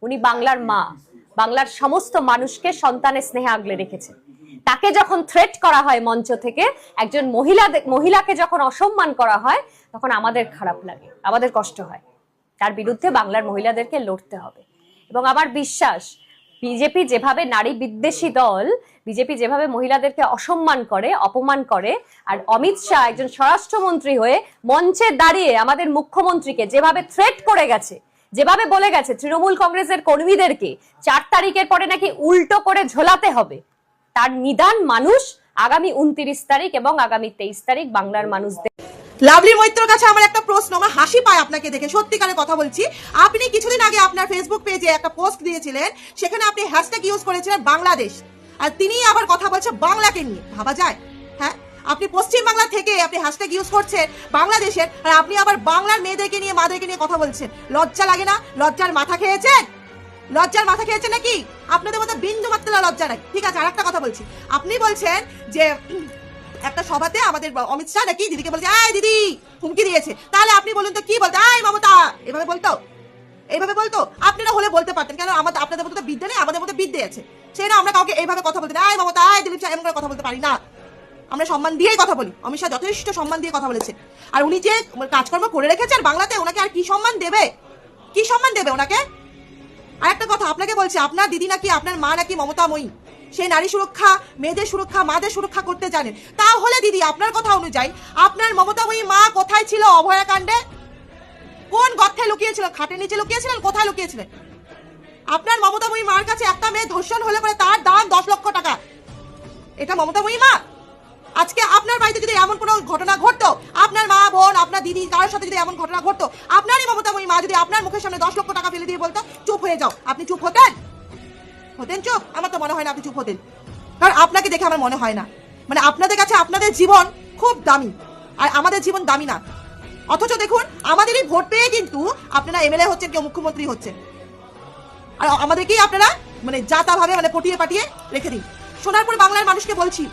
উনি বাংলার মা, বাংলার সমস্ত মানুষকে সন্তানের স্নেহে আগলে রেখেছে। তাকে যখন থ্রেট করা হয় মঞ্চ থেকে, একজন মহিলাকে যখন অসম্মান করা হয়, তখন আমাদের খারাপ লাগে, আমাদের কষ্ট হয়। তার বিরুদ্ধে বাংলার মহিলাদেরকে লড়তে হবে। এবং আমার বিশ্বাস, বিজেপি যেভাবে নারী বিদ্বেষী দল, বিজেপি যেভাবে মহিলাদেরকে অসম্মান করে, অপমান করে, আর অমিত শাহ একজন স্বরাষ্ট্রমন্ত্রী হয়ে মঞ্চে দাঁড়িয়ে আমাদের মুখ্যমন্ত্রীকে যেভাবে থ্রেট করে গেছে, যেভাবে বলে গেছে তৃণমূল কংগ্রেসের কর্মীদেরকে 4 তারিখের পরে নাকি উল্টো করে ঝোলাতে হবে, তার নিদান মানুষ আগামী 29 তারিখ এবং আগামী 23 তারিখ বাংলার মানুষদের। লাভলি মৈত্রর কাছে আমার একটা প্রশ্ন, আমার হাসি পায় আপনাকে দেখে, সত্যিকারের কথা বলছি। আপনি কিছুদিন আগে আপনার ফেসবুক পেজে একটা পোস্ট দিয়েছিলেন, সেখানে আপনি হ্যাশট্যাগ ইউজ করেছিলেন বাংলাদেশ, আর তিনি আবার কথা বলছে বাংলাকে নিয়ে। ভাবা যায়? হ্যাঁ, আপনি পশ্চিম বাংলা থেকে আপনি হ্যাশট্যাগ ইউজ করছেন বাংলাদেশের, আর আপনি আবার বাংলার মেয়েদেরকে নিয়ে, মাদেরকে নিয়ে কথা বলছেন। লজ্জা লাগে না? লজ্জার মাথা খেয়েছেন? লজ্জার মাথা খেয়েছেন নাকি? আপনাদের মতো বিন্দু মাত্র লজ্জা নাই। ঠিক আছে, আর একটা কথা বলছি। আপনি বলছেন যে একটা সভাতে আমাদের অমিত শাহ নাকি দিদিকে বলছে আয় দিদি, হুমকি দিয়েছে। তাহলে আপনি বলুন তো কি বলতে? আয় মমতা, এভাবে বলতো? এইভাবে বলতো? আপনারা হলে বলতে পারতেন, কেন আমাদের, আপনাদের মতো বিদ্যে নেই, আমাদের মতো বিদ্যে আছে। সেই না আমরা কাউকে এইভাবে কথা বলতে, আয় মমতা, আয় দিলীপ শাহ, এমন করে কথা বলতে পারি না। আমরা সম্মান দিয়েই কথা বলি। অমিত শাহ যথেষ্ট সম্মান দিয়ে কথা বলেছে। আর উনি যে কাজকর্ম করে রেখেছেন বাংলাতে, ওনাকে আর কি সম্মান দেবে? কি সম্মান দেবে ওনাকে? আর একটা কথা আপনাকে বলছি, আপনার দিদি নাকি, আপনার মা নাকি মমতাময়ী, সেই নারী সুরক্ষা, মেয়েদের সুরক্ষা, মাদের সুরক্ষা করতে জানেন। তাহলে দিদি আপনার কথা অনুযায়ী আপনার মমতাময়ী মা কোথায় ছিল অভয়াকাণ্ডে? কোন গর্তে লুকিয়েছিলেন? খাটের নিচে লুকিয়েছিলেন? কোথায় লুকিয়েছিলেন? আপনার মমতাময়ী মার কাছে একটা মেয়ে ধর্ষণ হলে পরে তার দাম 10 লক্ষ টাকা। এটা মমতাময়ী মা? আজকে আপনার বাড়িতে যদি এমন কোনো ঘটনা ঘটতো, আপনার মা, বোন, আপনার দিদি, কারোর সাথে যদি এমন ঘটনা ঘটতো, আপনারই মমতাময়ী মা যদি আপনার মুখের সামনে 10 লক্ষ টাকা ফেলে দিয়ে বলতো চুপ হয়ে যাও, আপনি চুপ হতেন? হতেন চুপ? আমার তো মনে হয় না আপনি চুপ হতেন। কারণ আপনাকে দেখে আমার মনে হয় না, মানে আপনাদের কাছে আপনাদের জীবন খুব দামি, আর আমাদের জীবন দামি না। অথচ দেখুন, আমাদেরই ভোট পেয়ে কিন্তু আপনারা এমএলএ হচ্ছেন, কেউ মুখ্যমন্ত্রী হচ্ছেন, আর আমাদেরকেই আপনারা মানে যা তা ভাবে মানে পটিয়ে পাটিয়ে রেখে দিন। সোনারপুর বাংলার মানুষকে বলছি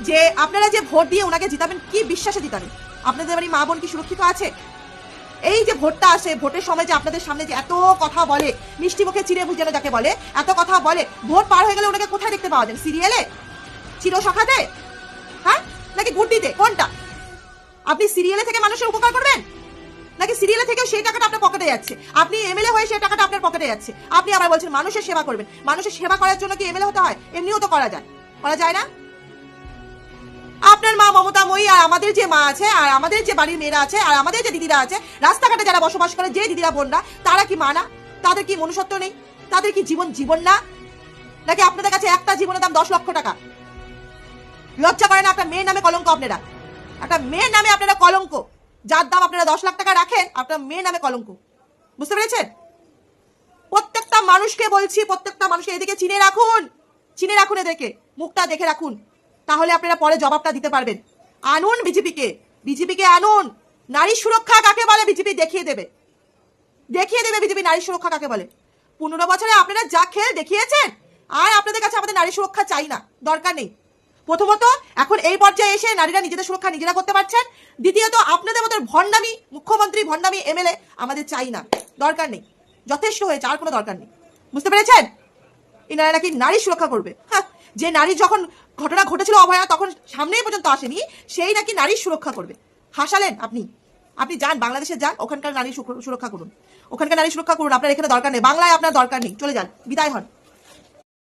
যে আপনারা যে ভোট দিয়ে ওনাকে জিতাবেন, কি বিশ্বাসে জিতাবেন? আপনাদের বাড়ি মা বোন কি সুরক্ষিত আছে? এই যে ভোটটা আসে, ভোটের সময় যে আপনাদের সামনে যে এত কথা বলে, মিষ্টি মুখে চিড়ে ভুজানো যাকে বলে, এত কথা বলে, ভোট পার হয়ে গেলে ওনাকে কোথায় দেখতে পাওয়া যায়? সিরিয়ালে? চিরসখাতে? হ্যাঁ, নাকি গুড্ডিতে? কোনটা? আপনি সিরিয়ালে থেকে মানুষের উপকার করবেন, নাকি সিরিয়ালে থেকে সেই টাকাটা আপনার পকেটে যাচ্ছে? আপনি এমএলএ হয়ে সেই টাকাটা আপনার পকেটে যাচ্ছে। আপনি আবার বলছেন মানুষের সেবা করবেন। মানুষের সেবা করার জন্য কি এমএলএ হতে হয়? এমনিও তো করা যায়, করা যায় না? আপনার মা মমতাময়ী, আর আমাদের যে মা আছে, আর আমাদের যে বাড়ির মেয়েরা আছে, আর আমাদের যে দিদিরা আছে, রাস্তাঘাটে যারা বসবাস করে যে দিদিরা বোনরা, তারা কি মা না? তাদের কি মনুষ্যত্ব নেই? তাদের কি জীবন না? নাকি আপনাদের কাছে একটা জীবনের দাম 10 লক্ষ টাকা? লজ্জা করে না? আপনার মেয়ের নামে কলঙ্ক। আপনারা একটা মেয়ের নামে আপনারা কলঙ্ক, যার দাম আপনারা 10 লাখ টাকা রাখেন, আপনার মেয়ের নামে কলঙ্ক। বুঝতে পেরেছেন? প্রত্যেকটা মানুষকে বলছি, প্রত্যেকটা মানুষকে এদিকে চিনে রাখুন, চিনে রাখুন, এদেরকে মুখটা দেখে রাখুন, তাহলে আপনারা পরে জবাবটা দিতে পারবেন। আনুন বিজেপিকে, বিজেপিকে আনুন। নারী সুরক্ষা কাকে বলে বিজেপি দেখিয়ে দেবে, দেখিয়ে দেবে বিজেপি নারী সুরক্ষা কাকে বলে। 15 বছরে আপনারা যা খেল দেখিয়েছেন, আর আপনাদের কাছে আমাদের নারী সুরক্ষা চাই না, দরকার নেই। প্রথমত, এখন এই পর্যায়ে এসে নারীরা নিজেদের সুরক্ষা নিজেরা করতে পারছেন। দ্বিতীয়ত, আপনাদের মতো ভণ্ডামি মুখ্যমন্ত্রী, ভণ্ডামি এমএলএ আমাদের চাই না, দরকার নেই, যথেষ্ট হয়েছে, আর কোনো দরকার নেই। বুঝতে পেরেছেন? এনারা নাকি নারী সুরক্ষা করবে। হ্যাঁ, যে নারী যখন ঘটনা ঘটেছিল অভয়া, তখন সামনেই পর্যন্ত আসেনি, সেই নাকি নারী সুরক্ষা করবে। হাসালেন আপনি। আপনি যান বাংলাদেশে, যান, ওখানকার নারী সুরক্ষা করুন, ওখানকার নারী সুরক্ষা করুন। আপনার এখানে দরকার নেই, বাংলায় আপনার দরকার নেই, চলে যান, বিদায় হন।